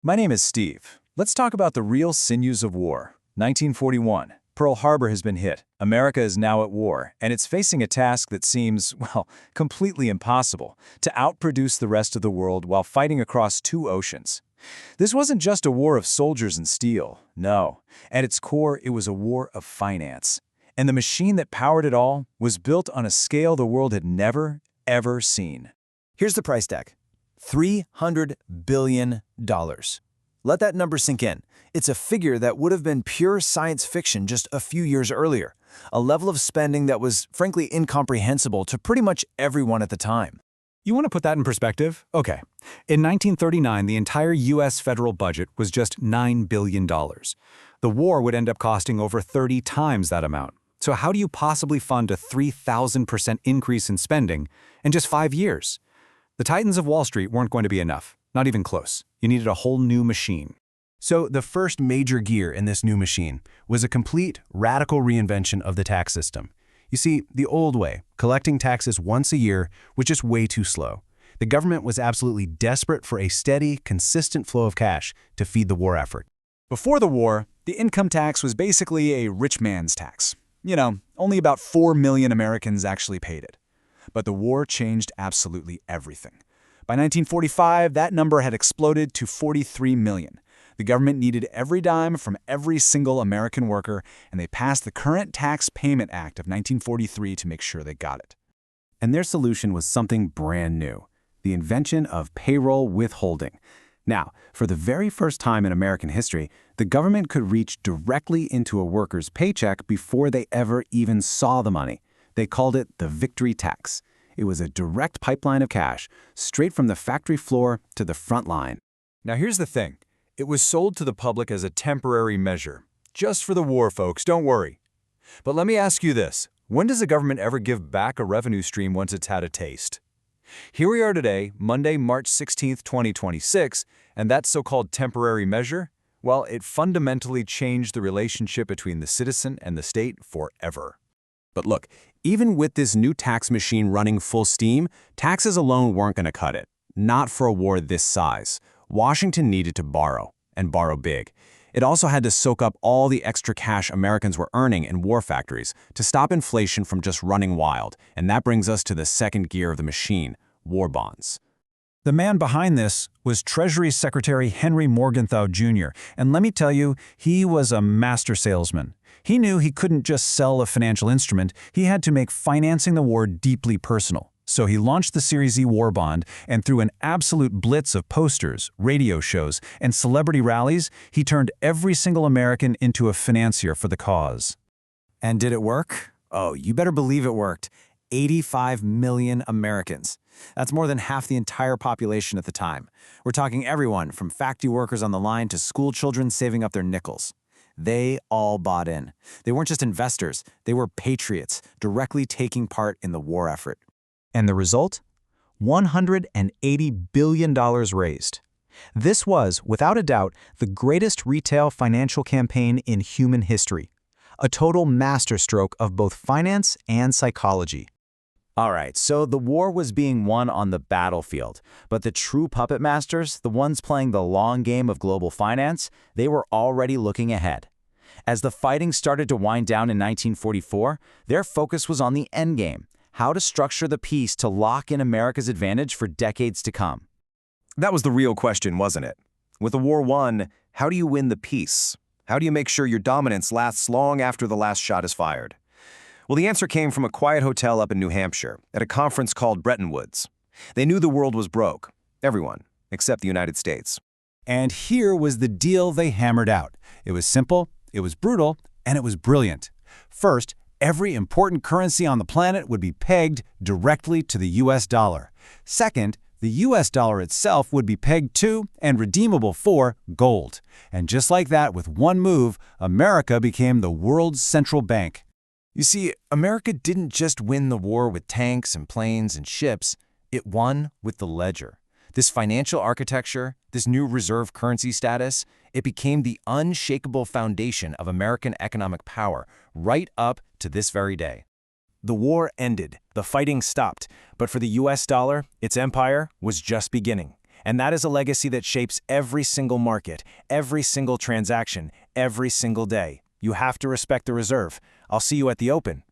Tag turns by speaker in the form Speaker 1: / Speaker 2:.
Speaker 1: My name is Steve. Let's talk about the real sinews of war. 1941. Pearl Harbor has been hit. America is now at war, and it's facing a task that seems, well, completely impossible, to outproduce the rest of the world while fighting across two oceans. This wasn't just a war of soldiers and steel. No. At its core, it was a war of finance. And the machine that powered it all was built on a scale the world had never, ever seen.
Speaker 2: Here's the price tag. $300 billion. Let that number sink in. It's a figure that would have been pure science fiction just a few years earlier, a level of spending that was frankly incomprehensible to pretty much everyone at the time.
Speaker 3: You want to put that in perspective? Okay. In 1939, the entire U.S. federal budget was just $9 billion. The war would end up costing over 30 times that amount. So how do you possibly fund a 3,000% increase in spending in just 5 years? The titans of Wall Street weren't going to be enough, not even close. You needed a whole new machine.
Speaker 4: So the first major gear in this new machine was a complete, radical reinvention of the tax system. You see, the old way, collecting taxes once a year, was just way too slow. The government was absolutely desperate for a steady, consistent flow of cash to feed the war effort.
Speaker 1: Before the war, the income tax was basically a rich man's tax. Only about 4 million Americans actually paid it. But the war changed absolutely everything. By 1945, that number had exploded to 43 million. The government needed every dime from every single American worker, and they passed the Current Tax Payment Act of 1943 to make sure they got it.
Speaker 4: And their solution was something brand new, the invention of payroll withholding. Now, for the very first time in American history, the government could reach directly into a worker's paycheck before they ever even saw the money. They called it the victory tax. It was a direct pipeline of cash, straight from the factory floor to the front line.
Speaker 1: Now here's the thing. It was sold to the public as a temporary measure. Just for the war, folks, don't worry. But let me ask you this. When does the government ever give back a revenue stream once it's had a taste? Here we are today, Monday, March 16th, 2026, and that so-called temporary measure, well, it fundamentally changed the relationship between the citizen and the state forever.
Speaker 4: But look, even with this new tax machine running full steam, taxes alone weren't going to cut it. Not for a war this size. Washington needed to borrow, and borrow big. It also had to soak up all the extra cash Americans were earning in war factories to stop inflation from just running wild, and that brings us to the second gear of the machine, war bonds.
Speaker 3: The man behind this was Treasury Secretary Henry Morgenthau Jr., and let me tell you, he was a master salesman. He knew he couldn't just sell a financial instrument, he had to make financing the war deeply personal. So he launched the Series E war bond, and through an absolute blitz of posters, radio shows, and celebrity rallies, he turned every single American into a financier for the cause.
Speaker 2: And did it work? Oh, you better believe it worked. 85 million Americans. That's more than half the entire population at the time. We're talking everyone from factory workers on the line to school children saving up their nickels. They all bought in. They weren't just investors, they were patriots, directly taking part in the war effort.
Speaker 5: And the result? $180 billion raised. This was, without a doubt, the greatest retail financial campaign in human history. A total masterstroke of both finance and psychology.
Speaker 2: All right, so the war was being won on the battlefield, but the true puppet masters, the ones playing the long game of global finance, they were already looking ahead. As the fighting started to wind down in 1944, their focus was on the end game, how to structure the peace to lock in America's advantage for decades to come.
Speaker 6: That was the real question, wasn't it? With the war won, how do you win the peace? How do you make sure your dominance lasts long after the last shot is fired? Well, the answer came from a quiet hotel up in New Hampshire at a conference called Bretton Woods. They knew the world was broke. Everyone, except the United States.
Speaker 3: And here was the deal they hammered out. It was simple, it was brutal, and it was brilliant. First, every important currency on the planet would be pegged directly to the US dollar. Second, the US dollar itself would be pegged to and redeemable for gold. And just like that, with one move, America became the world's central bank.
Speaker 2: You see, America didn't just win the war with tanks and planes and ships, it won with the ledger. This financial architecture, this new reserve currency status, it became the unshakable foundation of American economic power right up to this very day. The war ended, the fighting stopped, but for the US dollar, its empire was just beginning. And that is a legacy that shapes every single market, every single transaction, every single day. You have to respect the reserve. I'll see you at the Open.